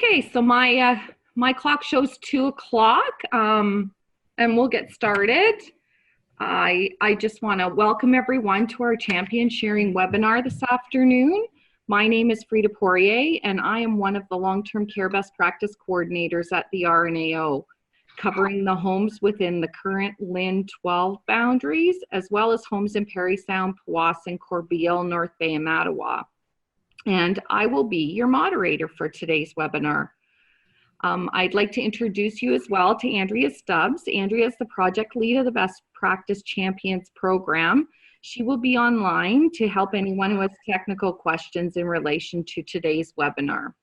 Okay, so my clock shows 2 o'clock, and we'll get started. I just want to welcome everyone to our champion sharing webinar this afternoon. My name is Frida Poirier, and I am one of the long-term care best practice coordinators at the RNAO, covering the homes within the current LIN 12 boundaries, as well as homes in Parry Sound, Powassan, Corbeil, North Bay, and Mattawa. And I will be your moderator for today's webinar. I'd like to introduce you as well to Andrea Stubbs. Andrea is the project lead of the Best Practice Champions program. She will be online to help anyone who has technical questions in relation to today's webinar.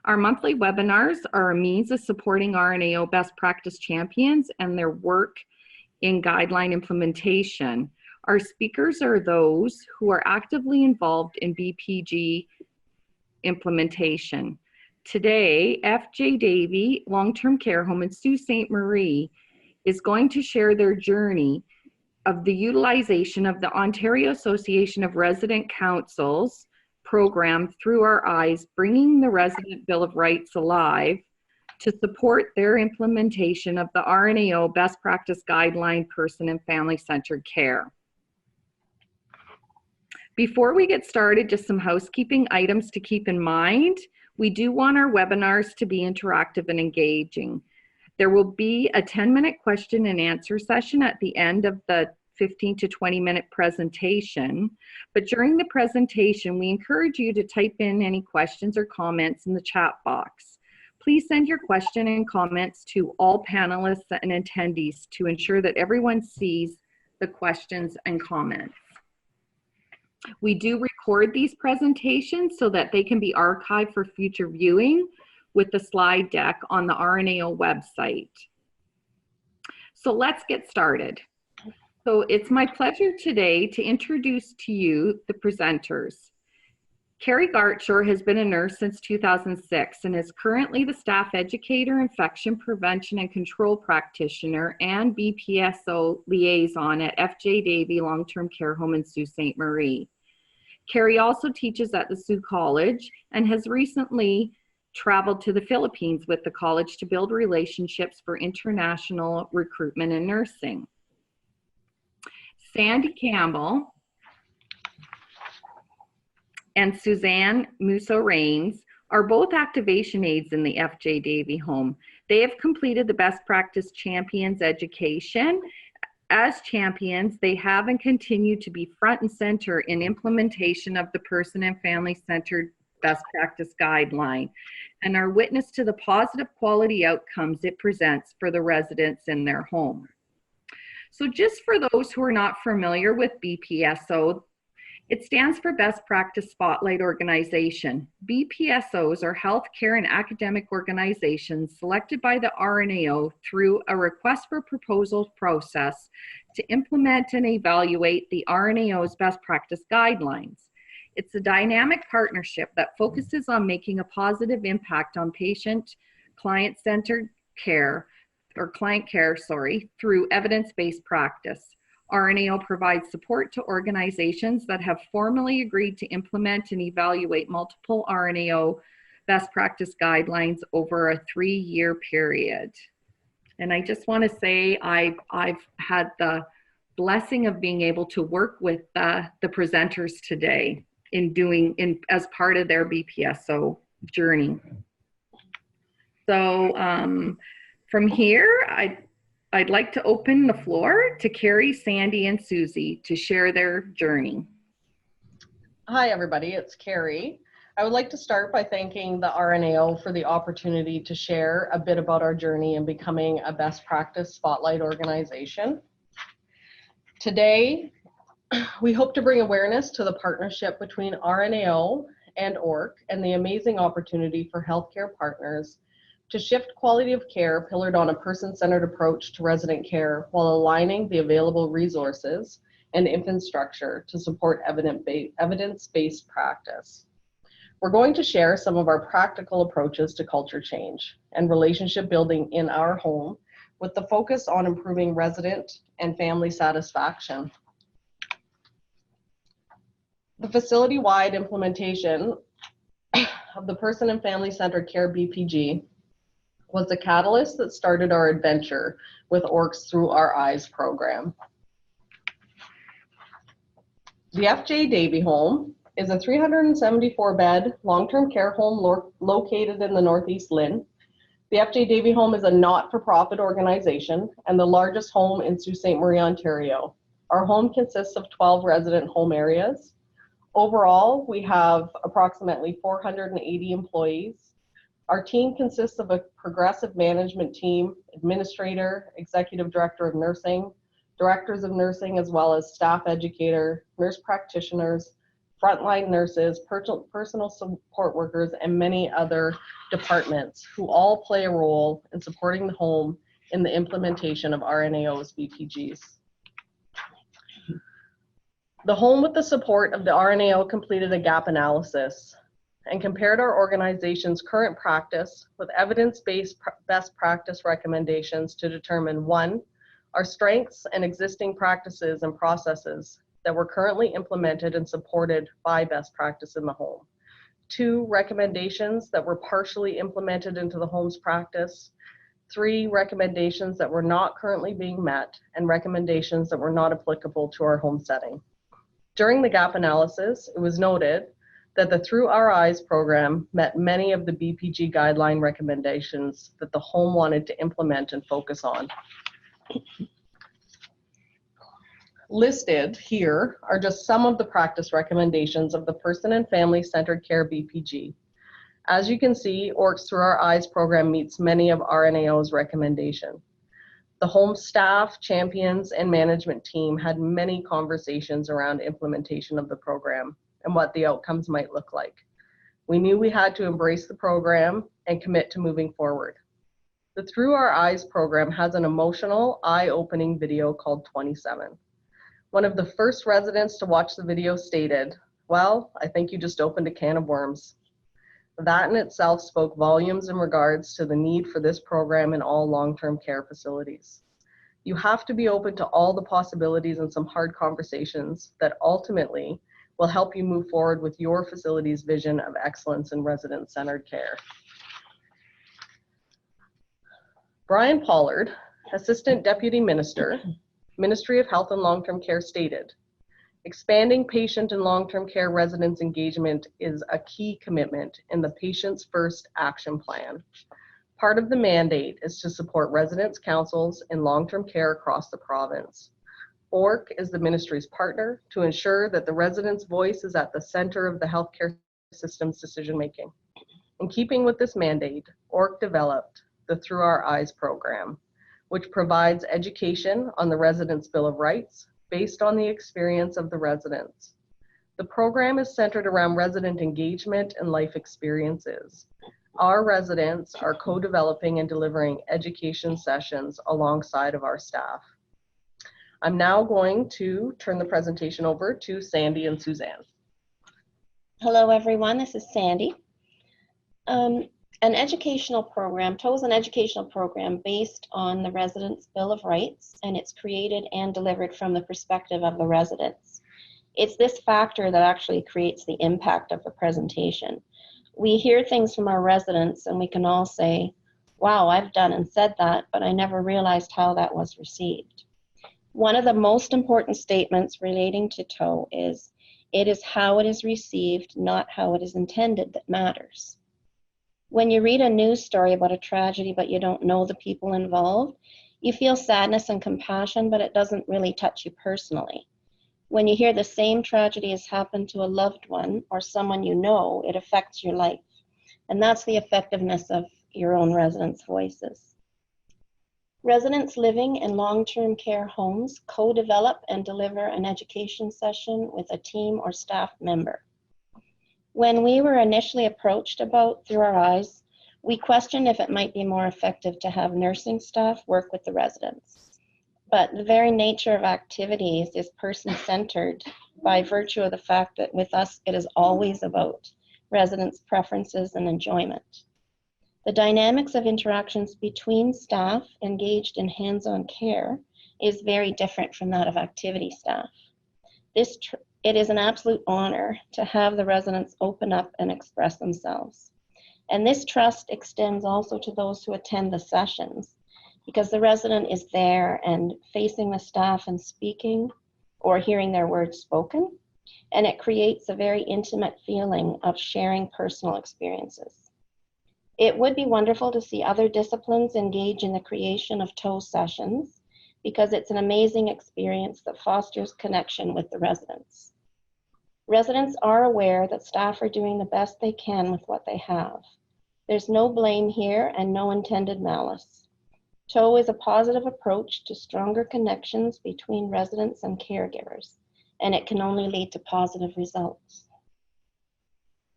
Our monthly webinars are a means of supporting RNAO Best Practice Champions and their work in guideline implementation. Our speakers are those who are actively involved in BPG implementation. Today, FJ Davey Long-Term Care Home in Sault Ste. Marie is going to share their journey of the utilization of the Ontario Association of Resident Councils program Through Our Eyes, bringing the Resident Bill of Rights alive to support their implementation of the RNAO Best Practice Guideline Person and Family Centered Care. Before we get started, just some housekeeping items to keep in mind. We do want our webinars to be interactive and engaging. There will be a 10-minute question and answer session at the end of the 15 to 20-minute presentation. But during the presentation, we encourage you to type in any questions or comments in the chat box. Please send your question and comments to all panelists and attendees to ensure that everyone sees the questions and comments. We do record these presentations so that they can be archived for future viewing with the slide deck on the RNAO website. So let's get started. So it's my pleasure today to introduce to you the presenters. Carrie Gartshore has been a nurse since 2006 and is currently the staff educator, infection prevention and control practitioner, and BPSO liaison at FJ Davey Long-Term Care Home in Sault Ste. Marie. Carrie also teaches at the Sault College and has recently traveled to the Philippines with the college to build relationships for international recruitment in nursing. Sandy Campbell and Suzanne Musso-Rains are both activation aides in the FJ Davey Home. They have completed the Best Practice Champions education. As champions, they have and continue to be front and center in implementation of the Person and Family Centered Best Practice Guideline and are witness to the positive quality outcomes it presents for the residents in their home. So just for those who are not familiar with BPSO, it stands for Best Practice Spotlight Organization. BPSOs are healthcare and academic organizations selected by the RNAO through a request for proposals process to implement and evaluate the RNAO's best practice guidelines. It's a dynamic partnership that focuses on making a positive impact on client-centered care, through evidence-based practice. RNAO provides support to organizations that have formally agreed to implement and evaluate multiple RNAO best practice guidelines over a 3-year period. And I just want to say I've had the blessing of being able to work with the presenters today as part of their BPSO journey. So from here, I'd like to open the floor to Carrie, Sandy, and Susie to share their journey. Hi, everybody. It's Carrie. I would like to start by thanking the RNAO for the opportunity to share a bit about our journey in becoming a best practice spotlight organization. Today, we hope to bring awareness to the partnership between RNAO and ORC and the amazing opportunity for healthcare partners to shift quality of care pillared on a person-centered approach to resident care while aligning the available resources and infrastructure to support evidence-based practice. We're going to share some of our practical approaches to culture change and relationship building in our home with the focus on improving resident and family satisfaction. The facility-wide implementation of the Person and Family Centered Care BPG was the catalyst that started our adventure with ORC's Through Our Eyes program. The FJ Davey Home is a 374-bed long-term care home located in the Northeast Lynn. The FJ Davey Home is a not-for-profit organization and the largest home in Sault Ste. Marie, Ontario. Our home consists of 12 resident home areas. Overall, we have approximately 480 employees. Our team consists of a progressive management team, administrator, executive director of nursing, directors of nursing, as well as staff educator, nurse practitioners, frontline nurses, personal support workers, and many other departments who all play a role in supporting the home in the implementation of RNAO's BPGs. The home, with the support of the RNAO, completed a gap analysis and compared our organization's current practice with evidence-based best practice recommendations to determine 1, our strengths and existing practices and processes that were currently implemented and supported by best practice in the home. 2, recommendations that were partially implemented into the home's practice. 3, recommendations that were not currently being met, and recommendations that were not applicable to our home setting. During the gap analysis, it was noted that the Through Our Eyes program met many of the BPG guideline recommendations that the home wanted to implement and focus on. Listed here are just some of the practice recommendations of the Person and Family Centered Care BPG. As you can see, ORC's Through Our Eyes program meets many of RNAO's recommendations. The home staff, champions, and management team had many conversations around implementation of the program and what the outcomes might look like. We knew we had to embrace the program and commit to moving forward. The Through Our Eyes program has an emotional, eye-opening video called 27. One of the first residents to watch the video stated, "Well, I think you just opened a can of worms." That in itself spoke volumes in regards to the need for this program in all long-term care facilities. You have to be open to all the possibilities and some hard conversations that ultimately will help you move forward with your facility's vision of excellence in resident-centered care. Brian Pollard, Assistant Deputy Minister, Ministry of Health and Long-Term Care, stated, "Expanding patient and long-term care residents' engagement is a key commitment in the Patients First Action Plan. Part of the mandate is to support residents' councils in long-term care across the province. ORC is the ministry's partner to ensure that the resident's voice is at the center of the healthcare system's decision-making. In keeping with this mandate, ORC developed the Through Our Eyes program, which provides education on the Residents' Bill of Rights based on the experience of the residents. The program is centered around resident engagement and life experiences. Our residents are co-developing and delivering education sessions alongside of our staff." I'm now going to turn the presentation over to Sandy and Suzanne. Hello everyone, this is Sandy. An educational program, TOE is an educational program based on the Residents' Bill of Rights, and it's created and delivered from the perspective of the residents. It's this factor that actually creates the impact of the presentation. We hear things from our residents and we can all say, "Wow, I've done and said that, but I never realized how that was received." One of the most important statements relating to TOE is, "It is how it is received, not how it is intended, that matters." When you read a news story about a tragedy but you don't know the people involved, you feel sadness and compassion, but it doesn't really touch you personally. When you hear the same tragedy has happened to a loved one or someone you know, it affects your life. And that's the effectiveness of your own residents' voices. Residents living in long-term care homes co-develop and deliver an education session with a team or staff member. When we were initially approached about Through Our Eyes, we questioned if it might be more effective to have nursing staff work with the residents. But the very nature of activities is person-centered by virtue of the fact that with us it is always about residents' preferences and enjoyment. The dynamics of interactions between staff engaged in hands-on care is very different from that of activity staff. This It is an absolute honor to have the residents open up and express themselves. And this trust extends also to those who attend the sessions, because the resident is there and facing the staff and speaking or hearing their words spoken, and it creates a very intimate feeling of sharing personal experiences. It would be wonderful to see other disciplines engage in the creation of TOE sessions, because it's an amazing experience that fosters connection with the residents. Residents are aware that staff are doing the best they can with what they have. There's no blame here and no intended malice. TOE is a positive approach to stronger connections between residents and caregivers, and it can only lead to positive results.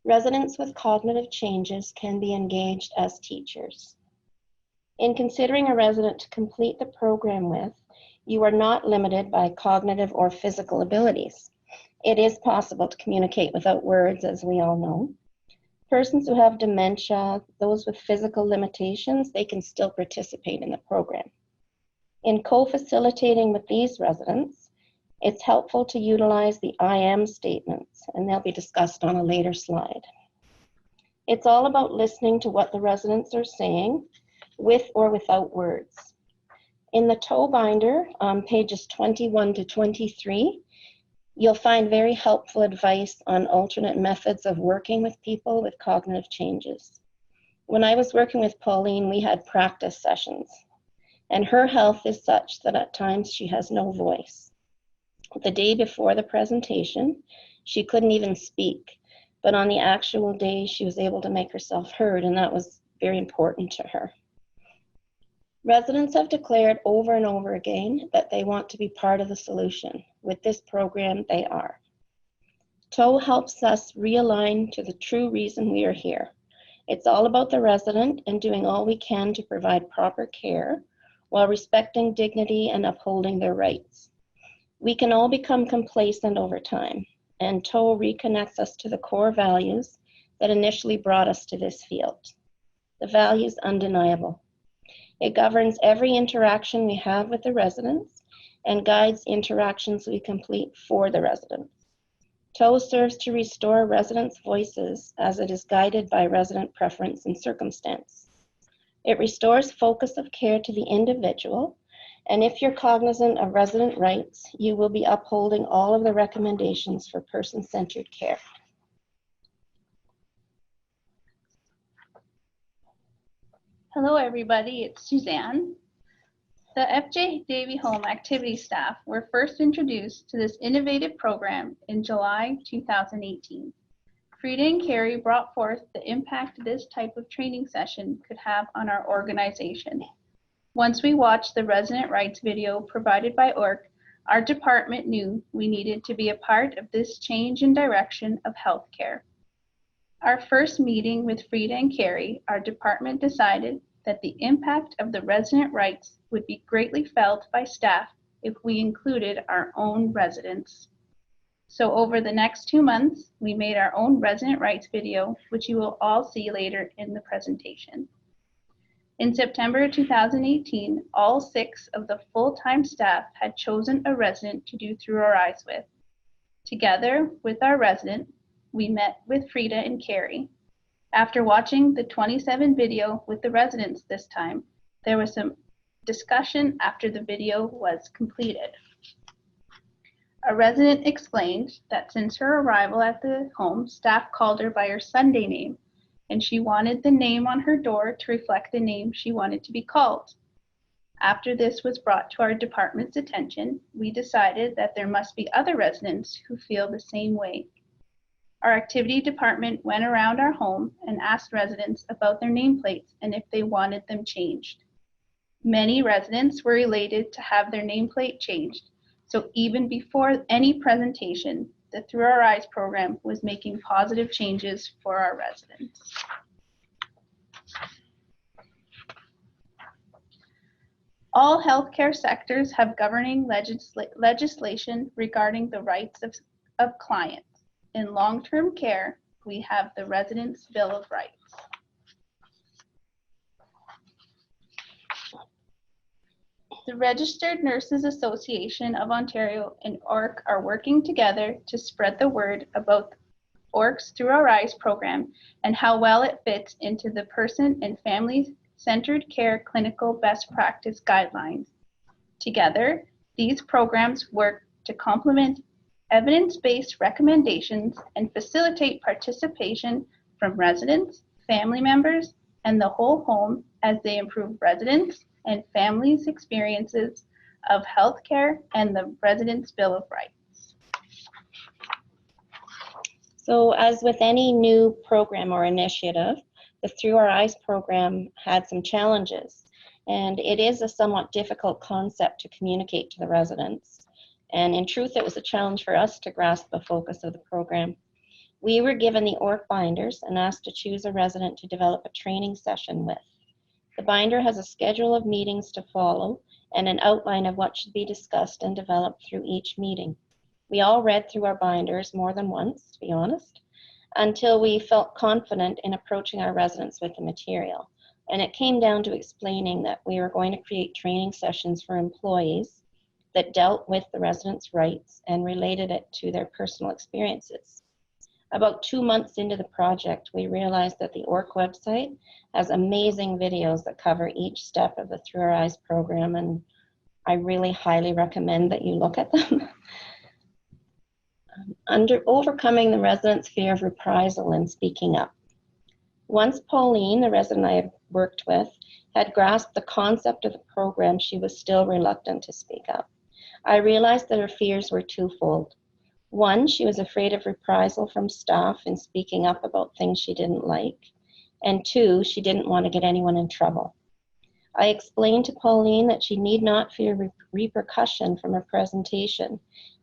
Residents with cognitive changes can be engaged as teachers. In considering a resident to complete the program with, you are not limited by cognitive or physical abilities. It is possible to communicate without words, as we all know. Persons who have dementia, those with physical limitations, they can still participate in the program. In co-facilitating with these residents, it's helpful to utilize the I am statements, and they'll be discussed on a later slide. It's all about listening to what the residents are saying, with or without words. In the TOE binder, on pages 21 to 23, you'll find very helpful advice on alternate methods of working with people with cognitive changes. When I was working with Pauline, we had practice sessions, and her health is such that at times she has no voice. The day before the presentation, she couldn't even speak, but on the actual day, she was able to make herself heard, and that was very important to her. Residents have declared over and over again that they want to be part of the solution. With this program, they are. TOE helps us realign to the true reason we are here. It's all about the resident and doing all we can to provide proper care while respecting dignity and upholding their rights. We can all become complacent over time, and TOE reconnects us to the core values that initially brought us to this field. The value is undeniable. It governs every interaction we have with the residents and guides interactions we complete for the residents. TOE serves to restore residents' voices as it is guided by resident preference and circumstance. It restores focus of care to the individual, and if you're cognizant of resident rights, you will be upholding all of the recommendations for person-centered care. Hello everybody, it's Suzanne. The FJ Davey Home activity staff were first introduced to this innovative program in July 2018. Frida and Carrie brought forth the impact this type of training session could have on our organization. Once we watched the resident rights video provided by ORC, our department knew we needed to be a part of this change in direction of healthcare. Our first meeting with Frida and Carrie, our department decided that the impact of the resident rights would be greatly felt by staff if we included our own residents. So over the next 2 months, we made our own resident rights video, which you will all see later in the presentation. In September 2018, all 6 of the full-time staff had chosen a resident to do Through Our Eyes with. Together with our resident, we met with Frida and Carrie. After watching the 27 video with the residents this time, there was some discussion after the video was completed. A resident explained that since her arrival at the home, staff called her by her Sunday name, and she wanted the name on her door to reflect the name she wanted to be called. After this was brought to our department's attention, we decided that there must be other residents who feel the same way. Our activity department went around our home and asked residents about their nameplates and if they wanted them changed. Many residents were elated to have their nameplate changed, so even before any presentation, the Through Our Eyes program was making positive changes for our residents. All healthcare sectors have governing legislation regarding the rights of clients. In long-term care, we have the Residents' Bill of Rights. The Registered Nurses Association of Ontario and ORC are working together to spread the word about ORC's Through Our Eyes program and how well it fits into the person and family-centered care clinical best practice guidelines. Together, these programs work to complement evidence-based recommendations and facilitate participation from residents, family members, and the whole home as they improve residents' and families' experiences of healthcare and the Residents' Bill of Rights. So as with any new program or initiative, the Through Our Eyes program had some challenges, and it is a somewhat difficult concept to communicate to the residents. And in truth, it was a challenge for us to grasp the focus of the program. We were given the ORC binders and asked to choose a resident to develop a training session with. The binder has a schedule of meetings to follow and an outline of what should be discussed and developed through each meeting. We all read through our binders more than once, to be honest, until we felt confident in approaching our residents with the material. And it came down to explaining that we were going to create training sessions for employees that dealt with the residents' rights and related it to their personal experiences. About 2 months into the project, we realized that the ORC website has amazing videos that cover each step of the Through Our Eyes program, and I really highly recommend that you look at them. Under overcoming the residents' fear of reprisal and speaking up. Once Pauline, the resident I had worked with, had grasped the concept of the program, she was still reluctant to speak up. I realized that her fears were twofold. One, she was afraid of reprisal from staff in speaking up about things she didn't like. And two, she didn't want to get anyone in trouble. I explained to Pauline that she need not fear repercussion from her presentation,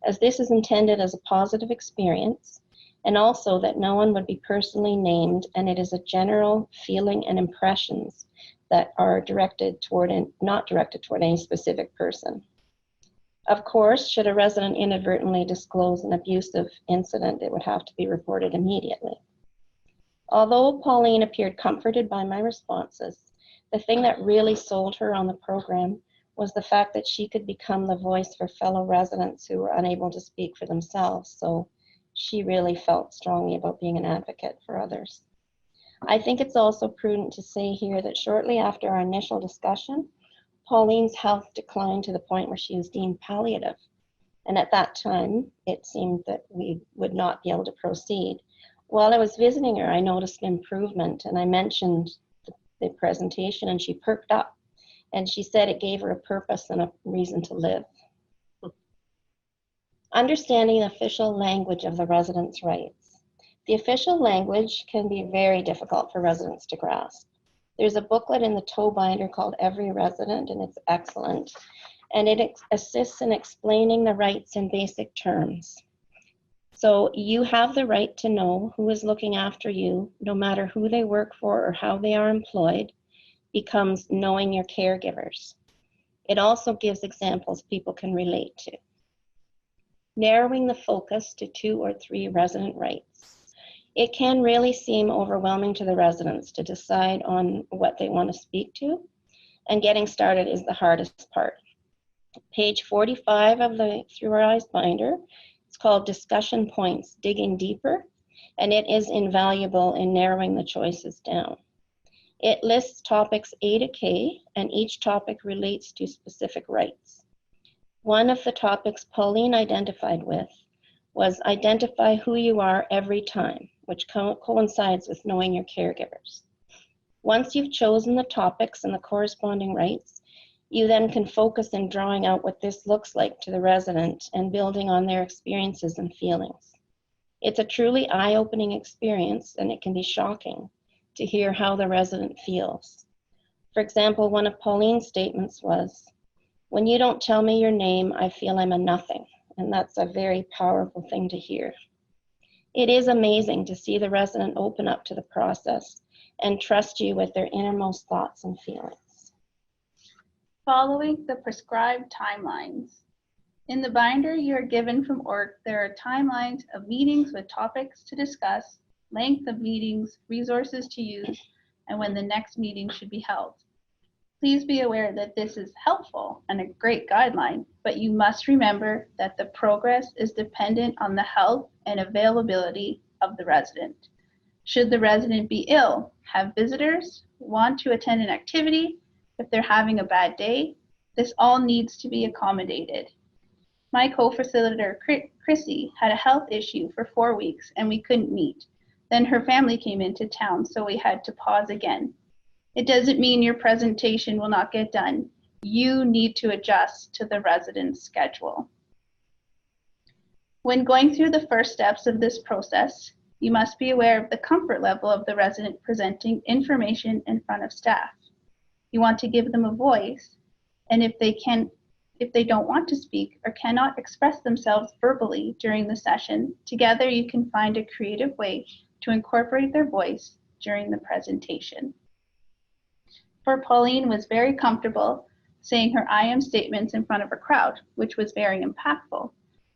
as this is intended as a positive experience, and also that no one would be personally named, and it is a general feeling and impressions that are directed toward and not directed toward any specific person. Of course, should a resident inadvertently disclose an abusive incident, it would have to be reported immediately. Although Pauline appeared comforted by my responses, the thing that really sold her on the program was the fact that she could become the voice for fellow residents who were unable to speak for themselves. So she really felt strongly about being an advocate for others. I think it's also prudent to say here that shortly after our initial discussion, Pauline's health declined to the point where she was deemed palliative. And at that time, it seemed that we would not be able to proceed. While I was visiting her, I noticed an improvement, and I mentioned the presentation, and she perked up. And she said it gave her a purpose and a reason to live. Understanding the official language of the residents' rights. The official language can be very difficult for residents to grasp. There's a booklet in the tow binder called Every Resident, and it's excellent. And it assists in explaining the rights in basic terms. So you have the right to know who is looking after you, no matter who they work for or how they are employed, becomes knowing your caregivers. It also gives examples people can relate to. Narrowing the focus to 2 or 3 resident rights. It can really seem overwhelming to the residents to decide on what they want to speak to, and getting started is the hardest part. Page 45 of the Through Our Eyes binder, it's called Discussion Points, Digging Deeper, and it is invaluable in narrowing the choices down. It lists topics A to K, and each topic relates to specific rights. One of the topics Pauline identified with was identify who you are every time, which coincides with knowing your caregivers. Once you've chosen the topics and the corresponding rights, you then can focus in drawing out what this looks like to the resident and building on their experiences and feelings. It's a truly eye-opening experience, and it can be shocking to hear how the resident feels. For example, one of Pauline's statements was, "When you don't tell me your name, I feel I'm a nothing." And that's a very powerful thing to hear. It is amazing to see the resident open up to the process and trust you with their innermost thoughts and feelings. Following the prescribed timelines. In the binder you are given from ORC, there are timelines of meetings with topics to discuss, length of meetings, resources to use, and when the next meeting should be held. Please be aware that this is helpful and a great guideline, but you must remember that the progress is dependent on the health and availability of the resident. Should the resident be ill, have visitors, want to attend an activity, if they're having a bad day, this all needs to be accommodated. My co-facilitator, Chrissy, had a health issue for 4 weeks and we couldn't meet. Then her family came into town, so we had to pause again. It doesn't mean your presentation will not get done. You need to adjust to the resident's schedule. When going through the first steps of this process, you must be aware of the comfort level of the resident presenting information in front of staff. You want to give them a voice, and if they don't want to speak or cannot express themselves verbally during the session, together you can find a creative way to incorporate their voice during the presentation. For Pauline was very comfortable saying her I am statements in front of a crowd, which was very impactful.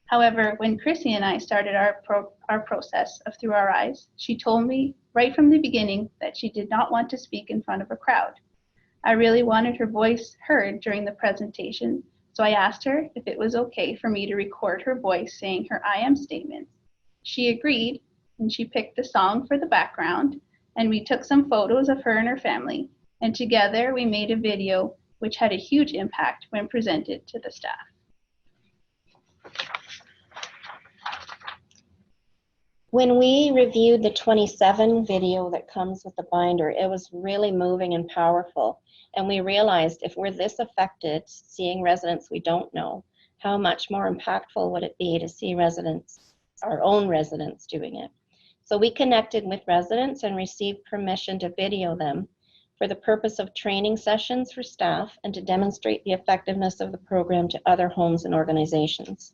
However, when Chrissy and I started our process of Through Our Eyes, she told me right from the beginning that she did not want to speak in front of a crowd. I really wanted her voice heard during the presentation, so I asked her if it was okay for me to record her voice saying her I am statements. She agreed, and she picked the song for the background, and we took some photos of her and her family, and together we made a video which had a huge impact when presented to the staff. When we reviewed the 27 video that comes with the binder, it was really moving and powerful. And we realized if we're this affected, seeing residents we don't know, how much more impactful would it be to see residents, our own residents, doing it. So we connected with residents and received permission to video them for the purpose of training sessions for staff and to demonstrate the effectiveness of the program to other homes and organizations.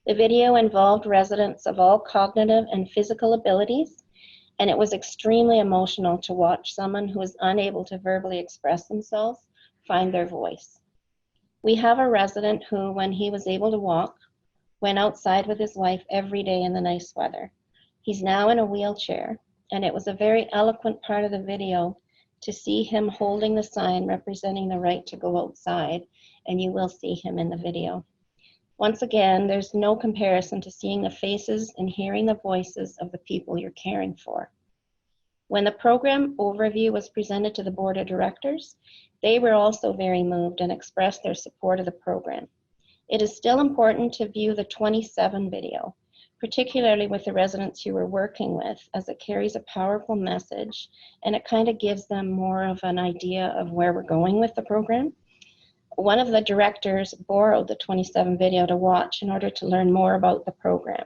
The video involved residents of all cognitive and physical abilities, and it was extremely emotional to watch someone who is unable to verbally express themselves find their voice. We have a resident who, when he was able to walk, went outside with his wife every day in the nice weather. He's now in a wheelchair, and it was a very eloquent part of the video to see him holding the sign representing the right to go outside, and you will see him in the video. Once again, there's no comparison to seeing the faces and hearing the voices of the people you're caring for. When the program overview was presented to the board of directors, they were also very moved and expressed their support of the program. It is still important to view the 27 video, particularly with the residents you were working with, as it carries a powerful message and it kind of gives them more of an idea of where we're going with the program. One of the directors borrowed the 27 video to watch in order to learn more about the program.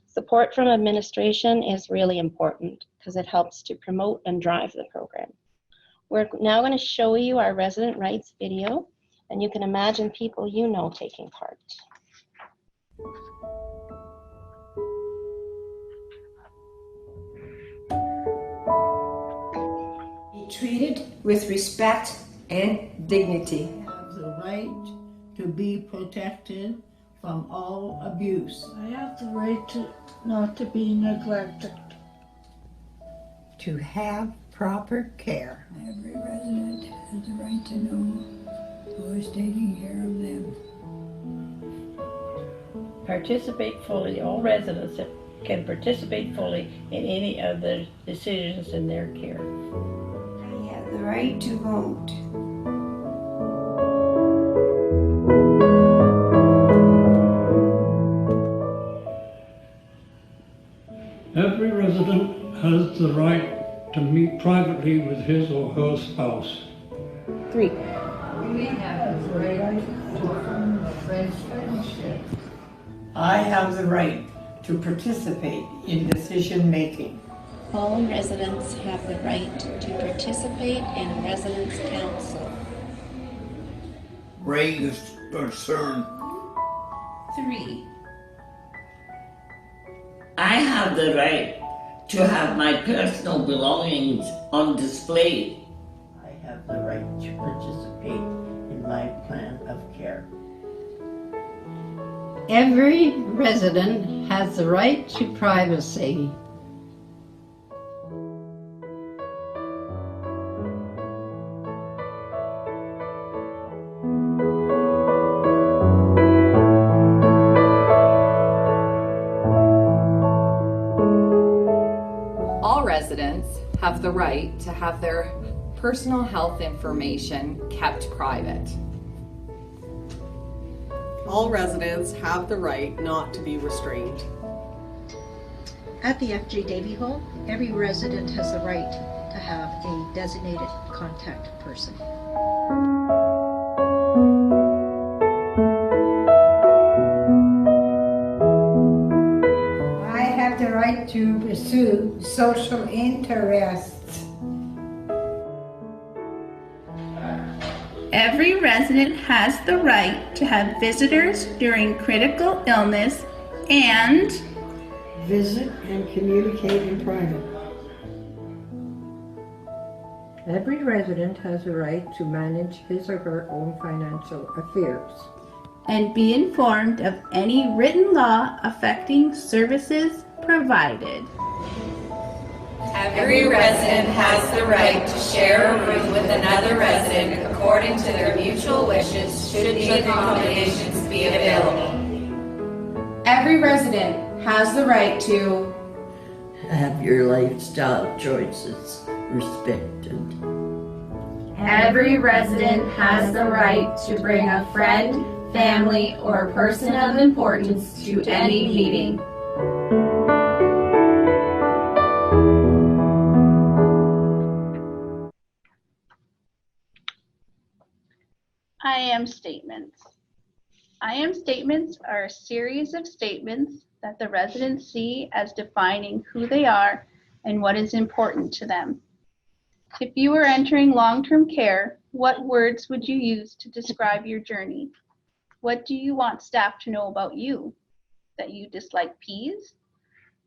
Support from administration is really important because it helps to promote and drive the program. We're now going to show you our resident rights video, and you can imagine people you know taking part. Be treated with respect and dignity. The right to be protected from all abuse. I have the right to not to be neglected. To have proper care. Every resident has the right to know who is taking care of them. Participate fully. All residents can participate fully in any of the decisions in their care. I have the right to vote. Every resident has the right to meet privately with his or her spouse. 3. We have the right to form a friendship. I have the right to participate in decision making. All residents have the right to participate in residence council. Raise concern. 3. I have the right to have my personal belongings on display. I have the right to participate in my plan of care. Every resident has the right to privacy. the right to have their personal health information kept private. All residents have the right not to be restrained. At the FJ Davey Home, every resident has the right to have a designated contact person. I have the right to pursue social interests. Every resident has the right to have visitors during critical illness and Visit and communicate in private. Every resident has the right to manage his or her own financial affairs. and be informed of any written law affecting services provided. Every resident has the right to share a room with another resident according to their mutual wishes should the accommodations be available. Every resident has the right to have your lifestyle choices respected. Every resident has the right to bring a friend, family, or person of importance to any meeting. I am statements. I am statements are a series of statements that the residents see as defining who they are and what is important to them. If you were entering long-term care, what words would you use to describe your journey? What do you want staff to know about you? That you dislike peas?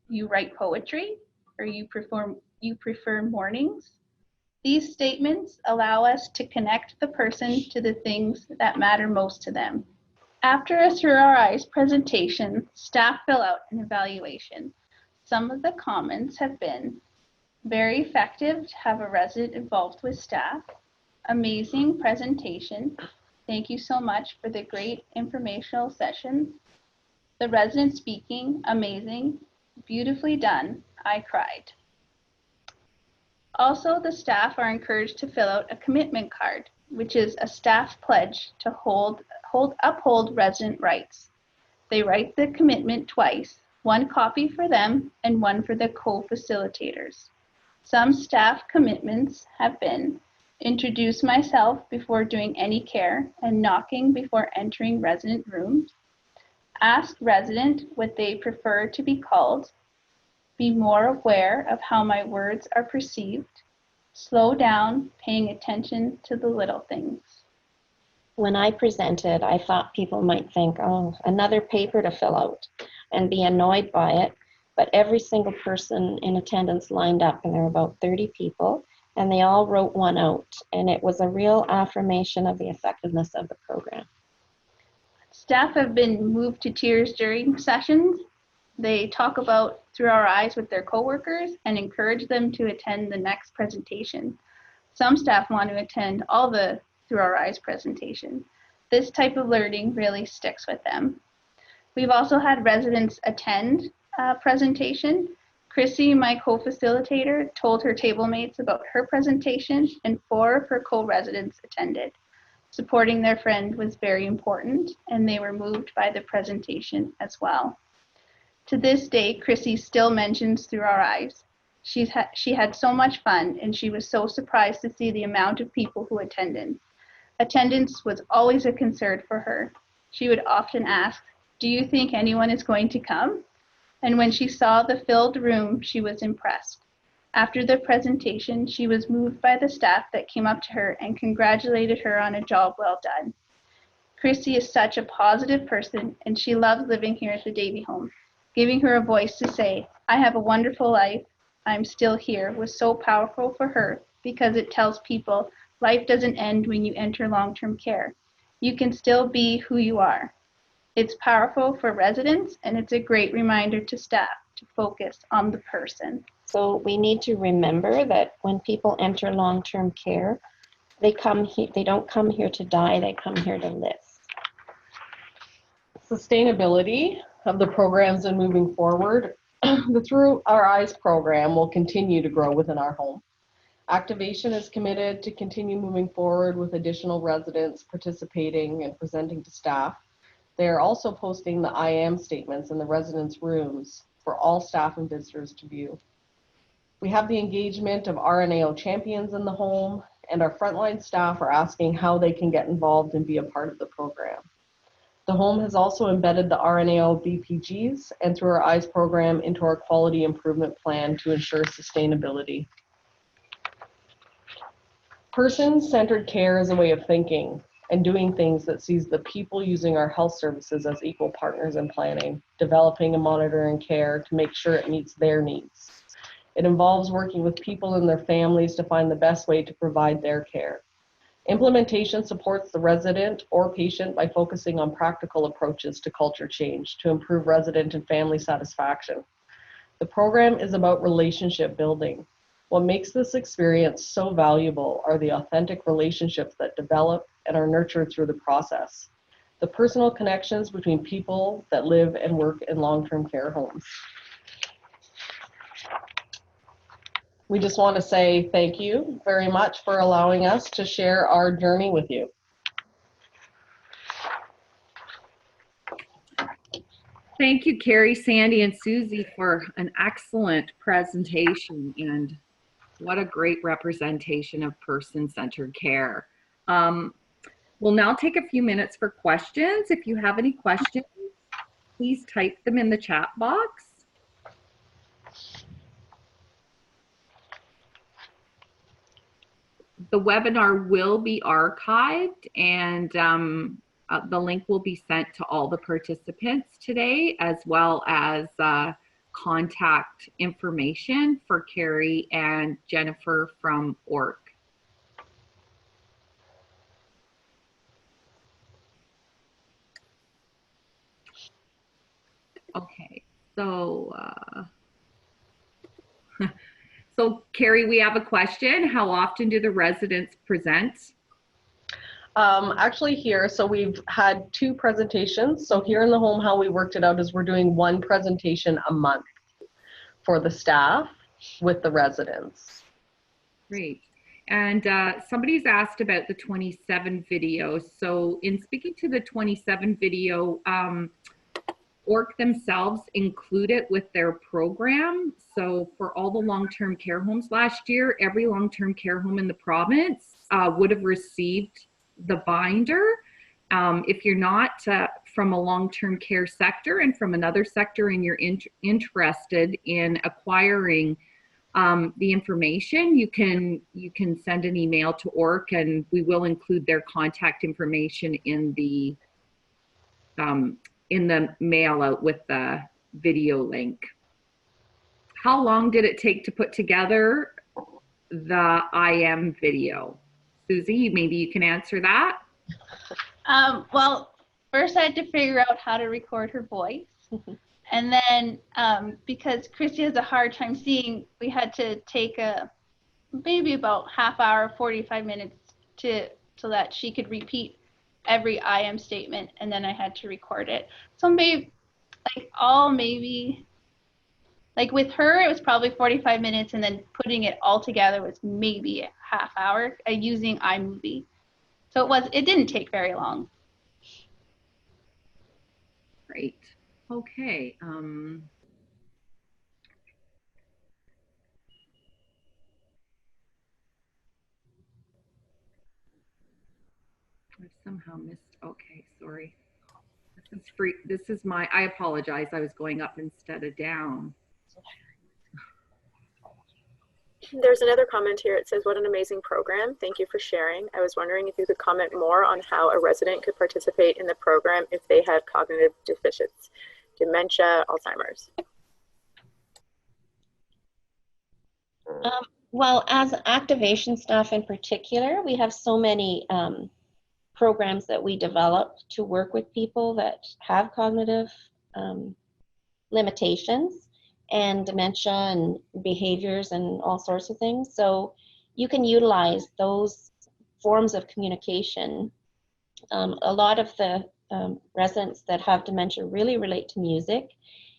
You write poetry? Or you prefer mornings? These statements allow us to connect the person to the things that matter most to them. After a Through Our Eyes presentation, staff fill out an evaluation. Some of the comments have been, very effective to have a resident involved with staff, amazing presentation, thank you so much for the great informational session, the resident speaking, amazing, beautifully done, I cried. Also, the staff are encouraged to fill out a commitment card, which is a staff pledge to uphold resident rights. They write the commitment twice, one copy for them and one for the co-facilitators. Some staff commitments have been introduce myself before doing any care and knocking before entering resident rooms, ask resident what they prefer to be called, be more aware of how my words are perceived, slow down, paying attention to the little things. When I presented, I thought people might think, oh, another paper to fill out and be annoyed by it. But every single person in attendance lined up, and there were about 30 people, and they all wrote one out. And it was a real affirmation of the effectiveness of the program. Staff have been moved to tears during sessions. They talk about Through Our Eyes with their coworkers and encourage them to attend the next presentation. Some staff want to attend all the Through Our Eyes presentation. This type of learning really sticks with them. We've also had residents attend a presentation. Chrissy, my co-facilitator, told her table mates about her presentation, and 4 of her co-residents attended. Supporting their friend was very important, and they were moved by the presentation as well. To this day, Chrissy still mentions Through Our Eyes. She had so much fun, and she was so surprised to see the amount of people who attended. Attendance was always a concern for her. She would often ask, "Do you think anyone is going to come?" And when she saw the filled room, she was impressed. After the presentation, she was moved by the staff that came up to her and congratulated her on a job well done. Chrissy is such a positive person, and she loves living here at the Davey Home. Giving her a voice to say, "I have a wonderful life, I'm still here," was so powerful for her because it tells people life doesn't end when you enter long-term care. You can still be who you are. It's powerful for residents, and it's a great reminder to staff to focus on the person. So we need to remember that when people enter long-term care, they don't come here to die, they come here to live. Sustainability of the programs and moving forward, the Through Our Eyes program will continue to grow within our home. Activation is committed to continue moving forward with additional residents participating and presenting to staff. They are also posting the I am statements in the residents' rooms for all staff and visitors to view. We have the engagement of RNAO champions in the home, and our frontline staff are asking how they can get involved and be a part of the program. The home has also embedded the RNAO BPGs and through our EYES program into our quality improvement plan to ensure sustainability. Person-centered care is a way of thinking and doing things that sees the people using our health services as equal partners in planning, developing and monitoring care to make sure it meets their needs. It involves working with people and their families to find the best way to provide their care. Implementation supports the resident or patient by focusing on practical approaches to culture change to improve resident and family satisfaction. The program is about relationship building. What makes this experience so valuable are the authentic relationships that develop and are nurtured through the process. The personal connections between people that live and work in long-term care homes. We just want to say thank you very much for allowing us to share our journey with you. Thank you, Carrie, Sandy, and Susie for an excellent presentation, and what a great representation of person-centered care. We'll now take a few minutes for questions. If you have any questions, please type them in the chat box. The webinar will be archived, and the link will be sent to all the participants today, as well as contact information for Carrie and Jennifer from ORC. Okay, so so Carrie, we have a question. How often do the residents present? Actually here, so we've had 2 presentations. So here in the home, how we worked it out is we're doing 1 presentation a month for the staff with the residents. Great. And somebody's asked about the 27 video. So in speaking to the 27 video, ORC themselves include it with their program. So for all the long-term care homes last year, every long-term care home in the province would have received the binder. If you're not from a long-term care sector and from another sector and you're interested in acquiring the information, you can send an email to ORC, and we will include their contact information in the mail out with the video link. How long did it take to put together the IM video? Susie, maybe you can answer that. Well, first I had to figure out how to record her voice. And then because Christy has a hard time seeing, we had to take maybe about half hour, 45 minutes so that she could repeat every I am statement, and then I had to record it. So maybe like with her, it was probably 45 minutes, and then putting it all together was maybe a half hour using iMovie. So it didn't take very long. Great. Okay. I've somehow missed. Okay, sorry. This is free. This is my. I apologize. I was going up instead of down. There's another comment here. It says, "What an amazing program. Thank you for sharing. I was wondering if you could comment more on how a resident could participate in the program if they have cognitive deficits, dementia, Alzheimer's." Well, as activation staff in particular, we have so many programs that we develop to work with people that have cognitive limitations and dementia and behaviors and all sorts of things. So you can utilize those forms of communication. A lot of the residents that have dementia really relate to music.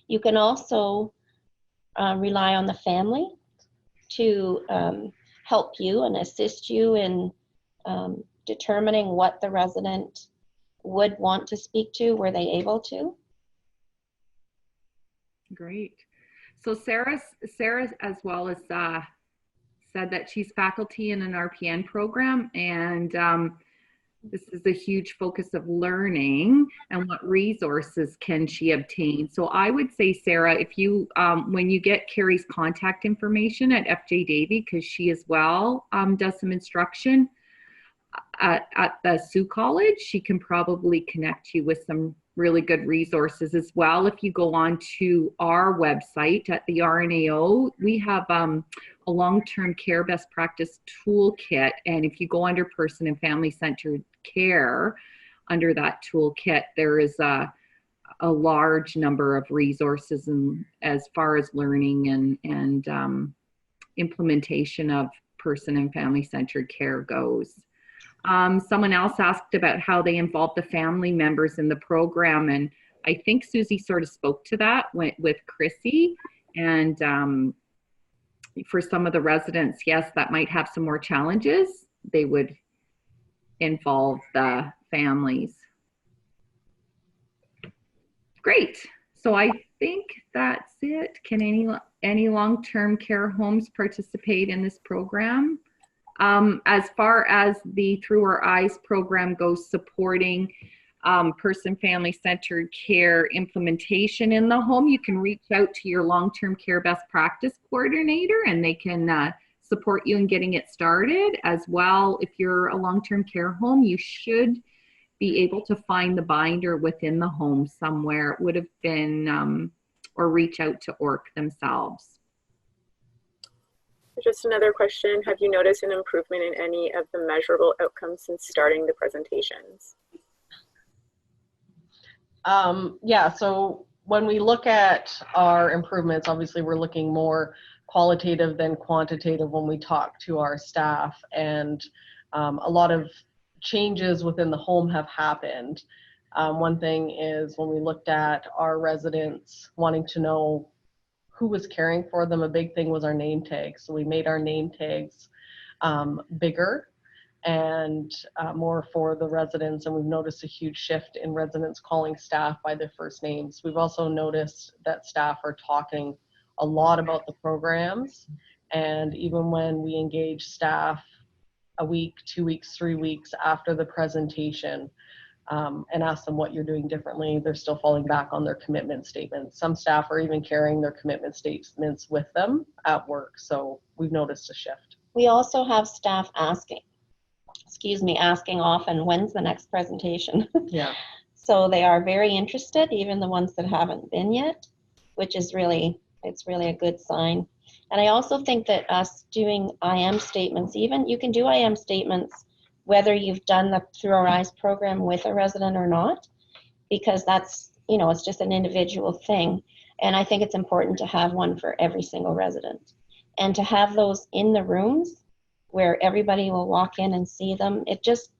You can also rely on the family to help you and assist you in determining what the resident would want to speak to. Were they able to? Great. So Sarah as well as said that she's faculty in an RPN program, and this is a huge focus of learning and what resources can she obtain. So I would say, Sarah, if you, when you get Carrie's contact information at FJ Davy, because she as well does some instruction at the Sioux College, she can probably connect you with some really good resources as well. If you go on to our website at the RNAO, we have a long-term care best practice toolkit. And if you go under person and family centered care, under that toolkit, there is a large number of resources and as far as learning and implementation of person and family centered care goes. Someone else asked about how they involve the family members in the program, and I think Susie sort of spoke to that with Chrissy. And for some of the residents, yes, that might have some more challenges. They would involve the families. Great. So I think that's it. Can any long-term care homes participate in this program? As far as the Through Our Eyes program goes, supporting person family centered care implementation in the home, you can reach out to your long-term care best practice coordinator and they can support you in getting it started. As well, if you're a long-term care home, you should be able to find the binder within the home somewhere. It would have been, or reach out to ORC themselves. Just another question. Have you noticed an improvement in any of the measurable outcomes since starting the presentations? Yeah, so when we look at our improvements, obviously we're looking more qualitative than quantitative when we talk to our staff, and a lot of changes within the home have happened. One thing is when we looked at our residents wanting to know who was caring for them, a big thing was our name tags. So we made our name tags bigger and more for the residents, and we've noticed a huge shift in residents calling staff by their first names. We've also noticed that staff are talking a lot about the programs, and even when we engage staff a week, 2 weeks, 3 weeks after the presentation, and ask them what you're doing differently, they're still falling back on their commitment statements. Some staff are even carrying their commitment statements with them at work. So we've noticed a shift. We also have staff asking often, when's the next presentation? Yeah. So they are very interested, even the ones that haven't been yet, which is really, it's really a good sign. And I also think that us doing IM statements, even you can do IM statements whether you've done the Through Our Eyes program with a resident or not, because that's, you know, it's just an individual thing. And I think it's important to have one for every single resident. And to have those in the rooms where everybody will walk in and see them, it just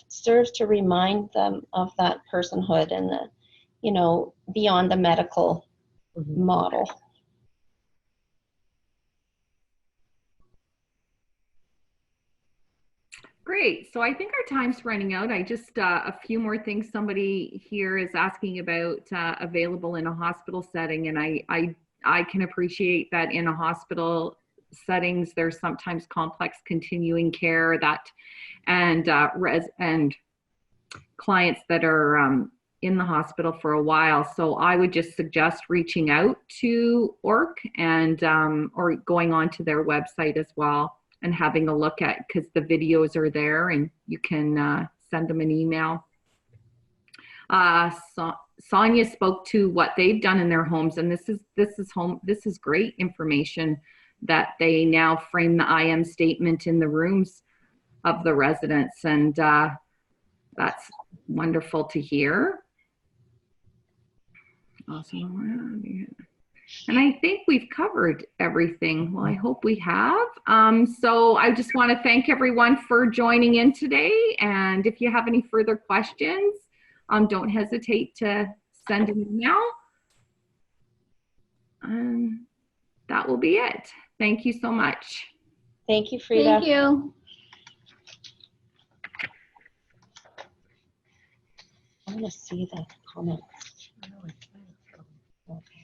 serves to remind them of that personhood and the, you know, beyond the medical model. Great. So I think our time's running out. I just, a few more things. Somebody here is asking about available in a hospital setting. And I can appreciate that in a hospital settings, there's sometimes complex continuing care that, and clients that are in the hospital for a while. So I would just suggest reaching out to ORC and, or going onto their website as well, and having a look at, because the videos are there and you can send them an email. Sonia spoke to what they've done in their homes, and this is great information that they now frame the IM statement in the rooms of the residents, and that's wonderful to hear. Awesome. And I think we've covered everything. Well, I hope we have. So I just want to thank everyone for joining in today. And if you have any further questions, don't hesitate to send an email. That will be it. Thank you so much. Thank you, Frida. Thank you. I want to see the comments. Okay.